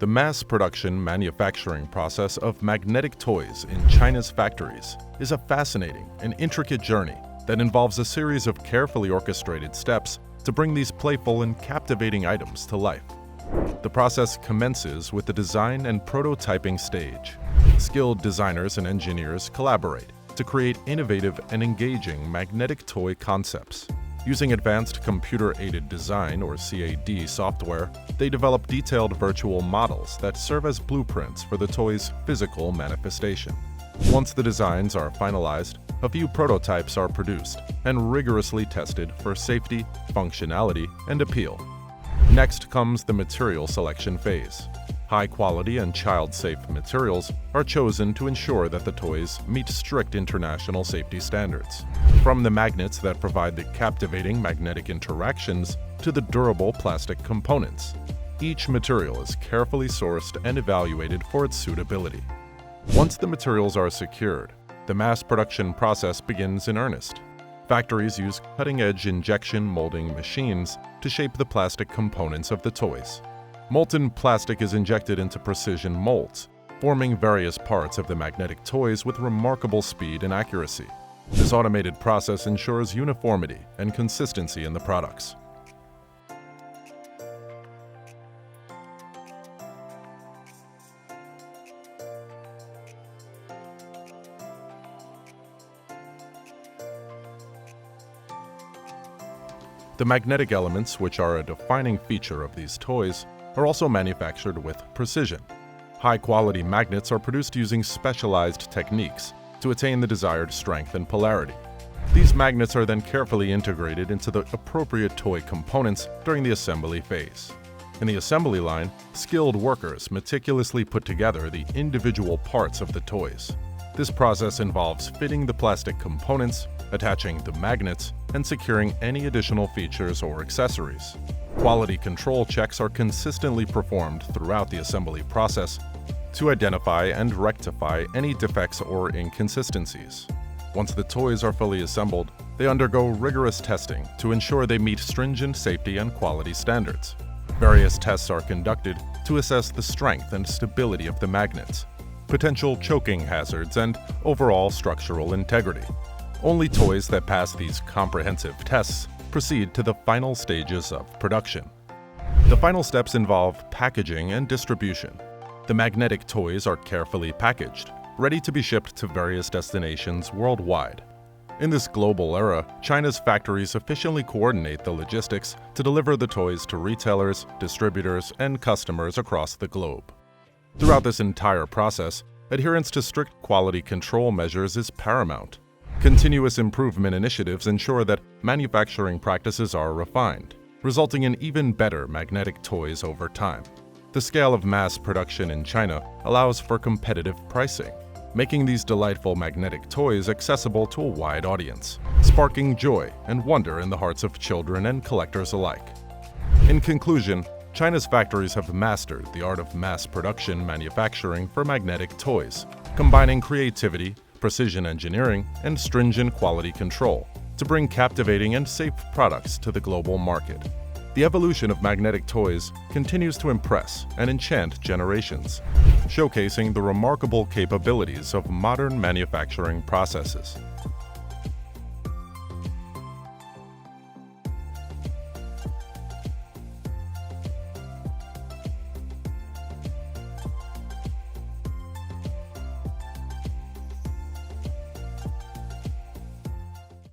The mass production manufacturing process of magnetic toys in China's factories is a fascinating and intricate journey that involves a series of carefully orchestrated steps to bring these playful and captivating items to life. The process commences with the design and prototyping stage. Skilled designers and engineers collaborate to create innovative and engaging magnetic toy concepts. Using advanced computer-aided design, or CAD software, they develop detailed virtual models that serve as blueprints for the toy's physical manifestation. Once the designs are finalized, a few prototypes are produced and rigorously tested for safety, functionality, and appeal. Next comes the material selection phase. High-quality and child-safe materials are chosen to ensure that the toys meet strict international safety standards. From the magnets that provide the captivating magnetic interactions to the durable plastic components, each material is carefully sourced and evaluated for its suitability. Once the materials are secured, the mass production process begins in earnest. Factories use cutting-edge injection molding machines to shape the plastic components of the toys. Molten plastic is injected into precision molds, forming various parts of the magnetic toys with remarkable speed and accuracy. This automated process ensures uniformity and consistency in the products. The magnetic elements, which are a defining feature of these toys, are also manufactured with precision. High-quality magnets are produced using specialized techniques to attain the desired strength and polarity. These magnets are then carefully integrated into the appropriate toy components during the assembly phase. In the assembly line, skilled workers meticulously put together the individual parts of the toys. This process involves fitting the plastic components, attaching the magnets, and securing any additional features or accessories. Quality control checks are consistently performed throughout the assembly process to identify and rectify any defects or inconsistencies. Once the toys are fully assembled, they undergo rigorous testing to ensure they meet stringent safety and quality standards. Various tests are conducted to assess the strength and stability of the magnets, potential choking hazards, and overall structural integrity. Only toys that pass these comprehensive tests proceed to the final stages of production. The final steps involve packaging and distribution. The magnetic toys are carefully packaged, ready to be shipped to various destinations worldwide. In this global era, China's factories efficiently coordinate the logistics to deliver the toys to retailers, distributors, and customers across the globe. Throughout this entire process, adherence to strict quality control measures is paramount. Continuous improvement initiatives ensure that manufacturing practices are refined, resulting in even better magnetic toys over time. The scale of mass production in China allows for competitive pricing, making these delightful magnetic toys accessible to a wide audience, sparking joy and wonder in the hearts of children and collectors alike. In conclusion, China's factories have mastered the art of mass production manufacturing for magnetic toys, combining creativity, precision engineering, and stringent quality control to bring captivating and safe products to the global market. The evolution of magnetic toys continues to impress and enchant generations, showcasing the remarkable capabilities of modern manufacturing processes.